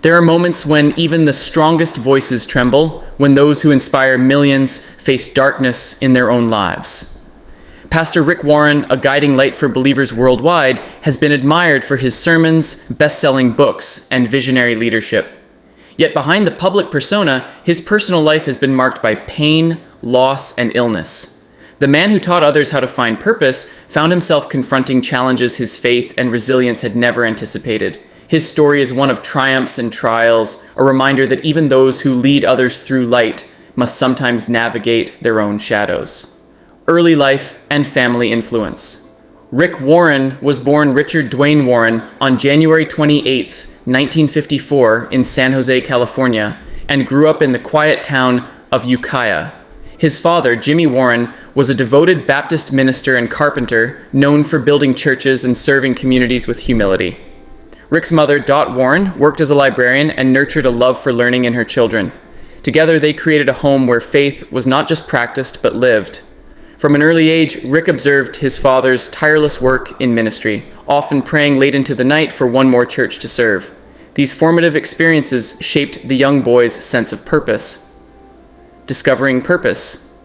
There are moments when even the strongest voices tremble, when those who inspire millions face darkness in their own lives. Pastor Rick Warren, a guiding light for believers worldwide, has been admired for his sermons, best-selling books, and visionary leadership. Yet behind the public persona, his personal life has been marked by pain, loss, and illness. The man who taught others how to find purpose found himself confronting challenges his faith and resilience had never anticipated. His story is one of triumphs and trials, a reminder that even those who lead others through light must sometimes navigate their own shadows. Early life and family influence. Rick Warren was born Richard Dwayne Warren on January 28, 1954 in San Jose, California, and grew up in the quiet town of Ukiah. His father, Jimmy Warren, was a devoted Baptist minister and carpenter known for building churches and serving communities with humility. Rick's mother, Dot Warren, worked as a librarian and nurtured a love for learning in her children. Together, they created a home where faith was not just practiced, but lived. From an early age, Rick observed his father's tireless work in ministry, often praying late into the night for one more church to serve. These formative experiences shaped the young boy's sense of purpose. Discovering purpose.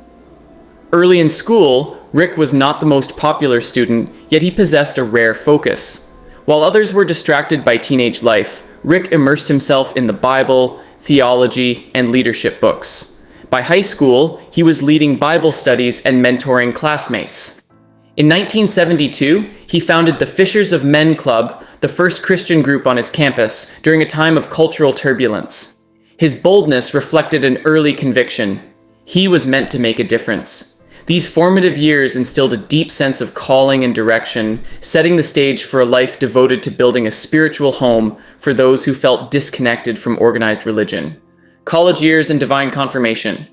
Early in school, Rick was not the most popular student, yet he possessed a rare focus. While others were distracted by teenage life, Rick immersed himself in the Bible, theology, and leadership books. By high school, he was leading Bible studies and mentoring classmates. In 1972, he founded the Fishers of Men Club, the first Christian group on his campus, during a time of cultural turbulence. His boldness reflected an early conviction. He was meant to make a difference. These formative years instilled a deep sense of calling and direction, setting the stage for a life devoted to building a spiritual home for those who felt disconnected from organized religion. College years and divine confirmation.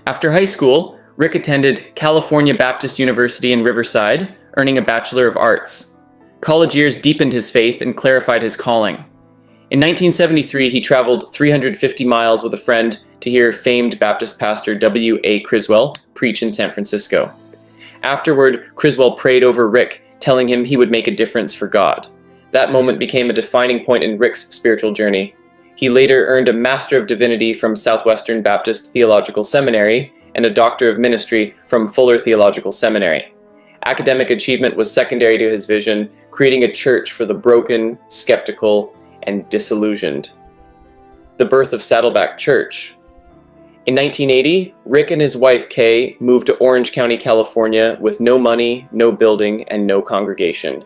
After high school, Rick attended California Baptist University in Riverside, earning a Bachelor of Arts. College years deepened his faith and clarified his calling. In 1973, he traveled 350 miles with a friend to hear famed Baptist pastor W.A. Criswell preach in San Francisco. Afterward, Criswell prayed over Rick, telling him he would make a difference for God. That moment became a defining point in Rick's spiritual journey. He later earned a Master of Divinity from Southwestern Baptist Theological Seminary and a Doctor of Ministry from Fuller Theological Seminary. Academic achievement was secondary to his vision, creating a church for the broken, skeptical, and disillusioned. The birth of Saddleback Church. In 1980, Rick and his wife Kay moved to Orange County, California with no money, no building, and no congregation.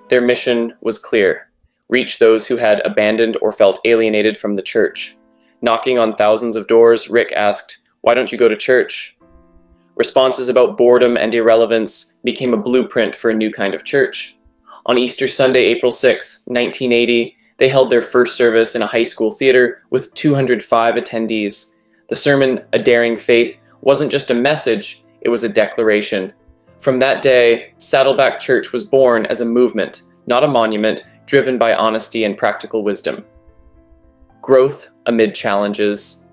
Their mission was clear: reach those who had abandoned or felt alienated from the church. Knocking on thousands of doors, Rick asked, "Why don't you go to church?" Responses about boredom and irrelevance became a blueprint for a new kind of church. On Easter Sunday, April 6, 1980, they held their first service in a high school theater with 205 attendees. The sermon, A Daring Faith, wasn't just a message, it was a declaration. From that day, Saddleback Church was born as a movement, not a monument, driven by honesty and practical wisdom. Growth amid challenges.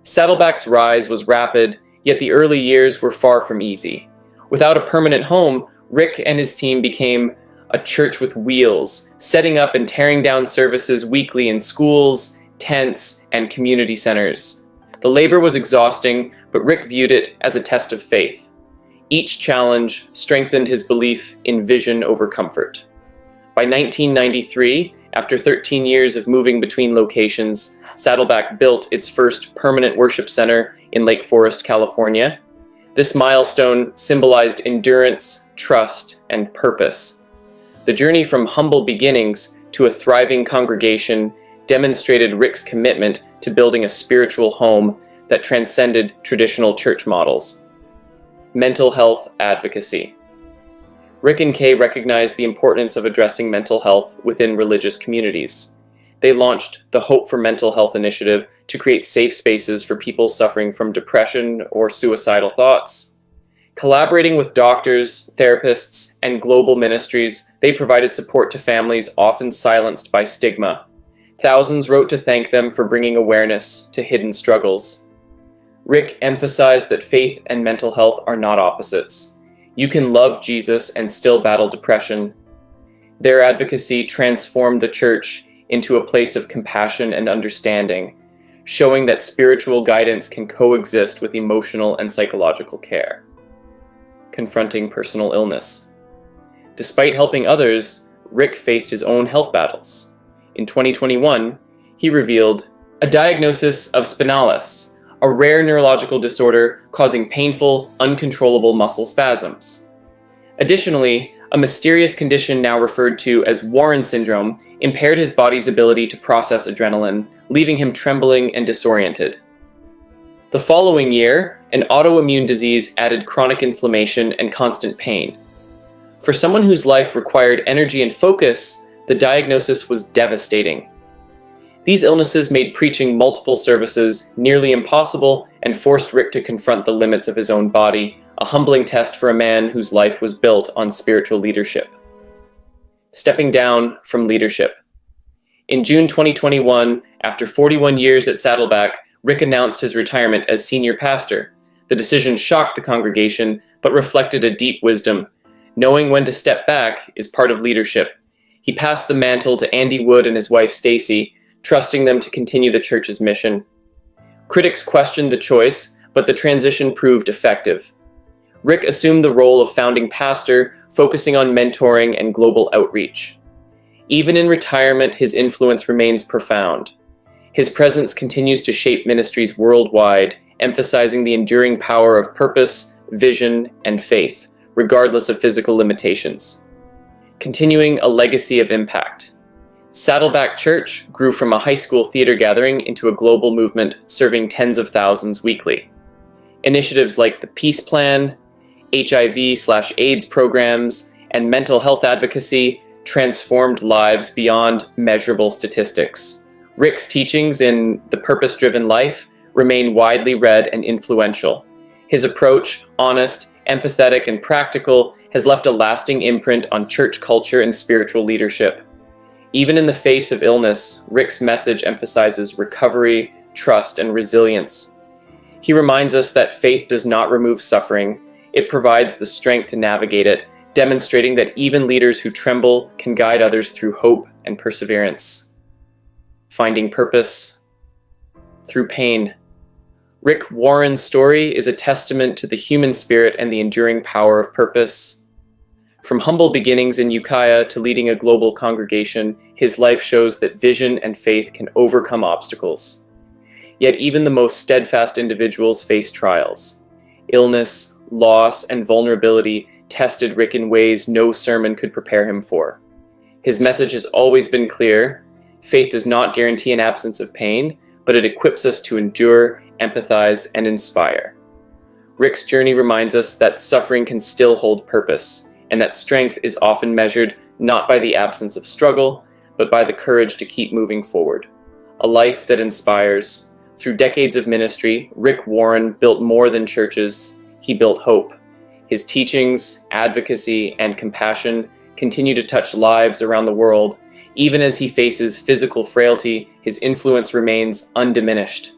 Saddleback's rise was rapid, yet the early years were far from easy. Without a permanent home, Rick and his team became a church with wheels, setting up and tearing down services weekly in schools, tents, and community centers. The labor was exhausting, but Rick viewed it as a test of faith. Each challenge strengthened his belief in vision over comfort. By 1993, after 13 years of moving between locations, Saddleback built its first permanent worship center in Lake Forest, California. This milestone symbolized endurance, trust, and purpose. The journey from humble beginnings to a thriving congregation demonstrated Rick's commitment to building a spiritual home that transcended traditional church models. Mental health advocacy. Rick and Kay recognized the importance of addressing mental health within religious communities. They launched the Hope for Mental Health initiative to create safe spaces for people suffering from depression or suicidal thoughts. Collaborating with doctors, therapists, and global ministries, they provided support to families often silenced by stigma. Thousands wrote to thank them for bringing awareness to hidden struggles. Rick emphasized that faith and mental health are not opposites. You can love Jesus and still battle depression. Their advocacy transformed the church into a place of compassion and understanding, showing that spiritual guidance can coexist with emotional and psychological care. Confronting personal illness. Despite helping others, Rick faced his own health battles. In 2021, he revealed a diagnosis of spinalis, a rare neurological disorder causing painful, uncontrollable muscle spasms. Additionally, a mysterious condition now referred to as Warren syndrome impaired his body's ability to process adrenaline, leaving him trembling and disoriented. The following year, an autoimmune disease added chronic inflammation and constant pain. For someone whose life required energy and focus, the diagnosis was devastating. These illnesses made preaching multiple services nearly impossible and forced Rick to confront the limits of his own body, a humbling test for a man whose life was built on spiritual leadership. Stepping down from leadership. In June 2021, after 41 years at Saddleback, Rick announced his retirement as senior pastor. The decision shocked the congregation, but reflected a deep wisdom. Knowing when to step back is part of leadership. He passed the mantle to Andy Wood and his wife Stacy, trusting them to continue the church's mission. Critics questioned the choice, but the transition proved effective. Rick assumed the role of founding pastor, focusing on mentoring and global outreach. Even in retirement, his influence remains profound. His presence continues to shape ministries worldwide, emphasizing the enduring power of purpose, vision, and faith, regardless of physical limitations. Continuing a legacy of impact. Saddleback Church grew from a high school theater gathering into a global movement serving tens of thousands weekly. Initiatives like the Peace Plan, HIV/AIDS programs, and mental health advocacy transformed lives beyond measurable statistics. Rick's teachings in The Purpose-Driven Life remain widely read and influential. His approach, honest, empathetic, and practical, has left a lasting imprint on church culture and spiritual leadership. Even in the face of illness, Rick's message emphasizes recovery, trust, and resilience. He reminds us that faith does not remove suffering, it provides the strength to navigate it, demonstrating that even leaders who tremble can guide others through hope and perseverance. Finding purpose through pain. Rick Warren's story is a testament to the human spirit and the enduring power of purpose. From humble beginnings in Ukiah to leading a global congregation, his life shows that vision and faith can overcome obstacles. Yet even the most steadfast individuals face trials. Illness, loss, and vulnerability tested Rick in ways no sermon could prepare him for. His message has always been clear: faith does not guarantee an absence of pain, but it equips us to endure, empathize, and inspire. Rick's journey reminds us that suffering can still hold purpose, and that strength is often measured not by the absence of struggle, but by the courage to keep moving forward. A life that inspires. Through decades of ministry, Rick Warren built more than churches, he built hope. His teachings, advocacy, and compassion continue to touch lives around the world. Even as he faces physical frailty, his influence remains undiminished.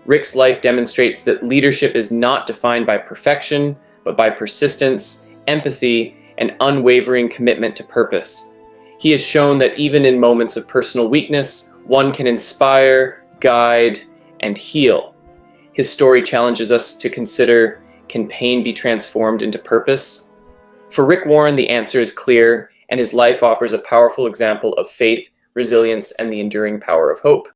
Rick's life demonstrates that leadership is not defined by perfection, but by persistence, empathy, and unwavering commitment to purpose. He has shown that even in moments of personal weakness, one can inspire, guide, and heal. His story challenges us to consider, can pain be transformed into purpose? For Rick Warren, the answer is clear, and his life offers a powerful example of faith, resilience, and the enduring power of hope.